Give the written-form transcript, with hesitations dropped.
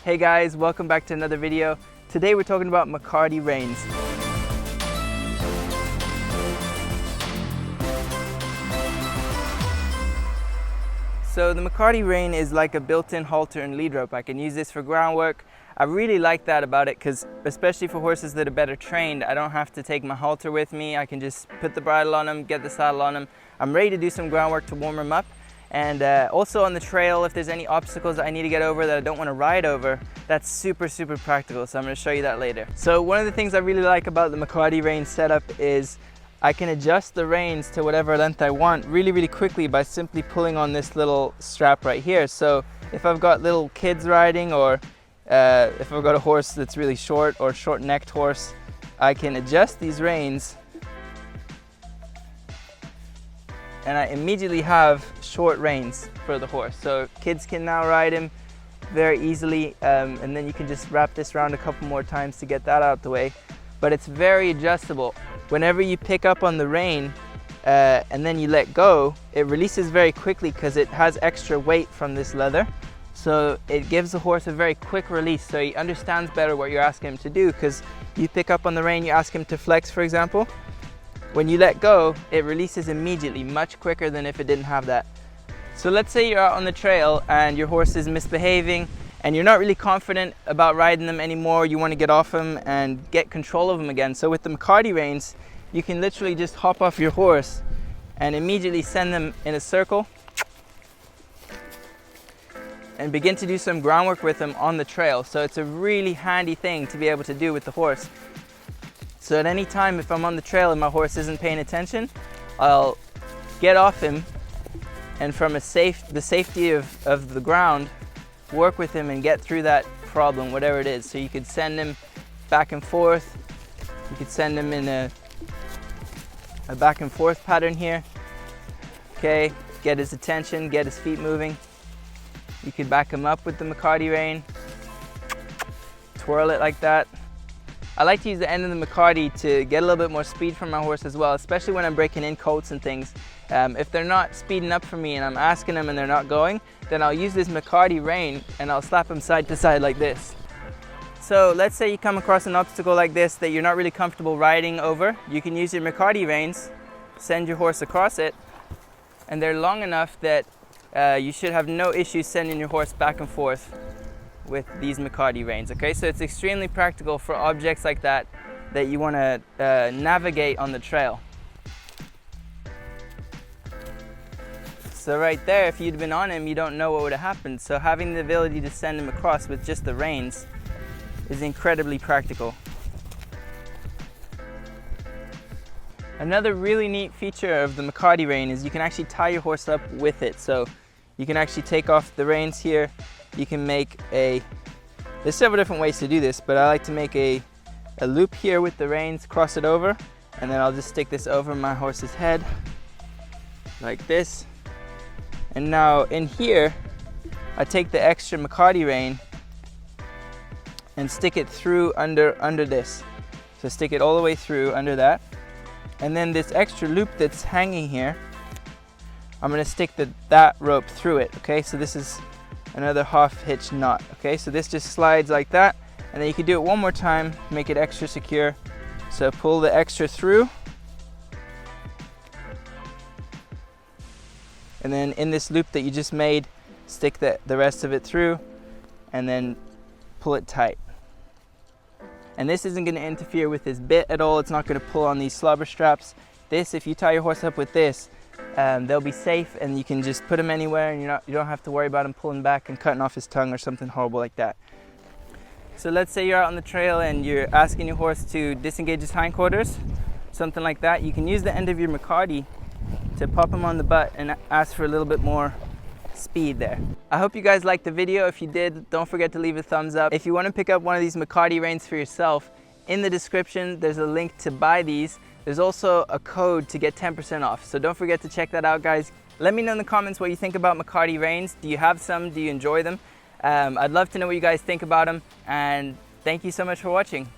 Hey guys, welcome back to another video. Today we're talking about Mecate Reins. So the Mecate Rein is like a built-in halter and lead rope. I can use this for groundwork. I really like that about it because especially for horses that are better trained, I don't have to take my halter with me. I can just put the bridle on them, get the saddle on them. I'm ready to do some groundwork to warm them up. And also on the trail, if there's any obstacles I need to get over that I don't want to ride over, that's super practical. So I'm going to show you that later. So one of the things I really like about the Mecate Rein setup is I can adjust the reins to whatever length I want really quickly by simply pulling on this little strap right here. So if I've got little kids riding, or if I've got a horse that's really short or short-necked horse, I can adjust these reins and I immediately have short reins for the horse. So kids can now ride him very easily, and then you can just wrap this around a couple more times to get that out the way. But it's very adjustable. Whenever you pick up on the rein and then you let go, it releases very quickly because it has extra weight from this leather. So it gives the horse a very quick release, so he understands better what you're asking him to do. Because you pick up on the rein, you ask him to flex, for example. When you let go, it releases immediately, much quicker than if it didn't have that. So let's say you're out on the trail and your horse is misbehaving and you're not really confident about riding them anymore. You want to get off them and get control of them again. So with the Mecate Reins, you can literally just hop off your horse and immediately send them in a circle and begin to do some groundwork with them on the trail. So it's a really handy thing to be able to do with the horse. So at any time, if I'm on the trail and my horse isn't paying attention, I'll get off him and from the safety of the ground, work with him and get through that problem, whatever it is. So you could send him back and forth. You could send him in a back and forth pattern here. Okay, get his attention, get his feet moving. You could back him up with the Mecate Rein, twirl it like that. I like to use the end of the Mecate to get a little bit more speed from my horse as well, especially when I'm breaking in coats and things. If they're not speeding up for me and I'm asking them and they're not going, then I'll use this Mecate Rein and I'll slap them side to side like this. So let's say you come across an obstacle like this that you're not really comfortable riding over. You can use your Mecate Reins, send your horse across it, and they're long enough that you should have no issues sending your horse back and forth with these Mecate Reins. Okay, so it's extremely practical for objects like that you want to navigate on the trail. So right there, if you'd been on him, you don't know what would have happened. So having the ability to send him across with just the reins is incredibly practical. Another really neat feature of the Mecate Rein is you can actually tie your horse up with it. So you can actually take off the reins here. You can make there's several different ways to do this, but I like to make a loop here with the reins, cross it over, and then I'll just stick this over my horse's head like this. And now in here, I take the extra Mecate Rein and stick it through under this. So stick it all the way through under that. And then this extra loop that's hanging here, I'm gonna stick that rope through it, okay? So this is another half hitch knot, okay? So this just slides like that, and then you can do it one more time, make it extra secure. So pull the extra through, and then in this loop that you just made, stick the rest of it through, and then pull it tight. And this isn't gonna interfere with this bit at all. It's not gonna pull on these slobber straps. This, if you tie your horse up with this, they'll be safe and you can just put them anywhere and you don't have to worry about him pulling back and cutting off his tongue or something horrible like that. So let's say you're out on the trail and you're asking your horse to disengage his hindquarters, something like that. You can use the end of your Mecate to pop him on the butt and ask for a little bit more speed there. I hope you guys liked the video. If you did, don't forget to leave a thumbs up. If you want to pick up one of these Mecate Reins for yourself, in the description there's a link to buy these. There's also a code to get 10% off, so don't forget to check that out, guys. Let me know in the comments what you think about Mecate Reins. Do you have some? Do you enjoy them? I'd love to know what you guys think about them, and thank you so much for watching.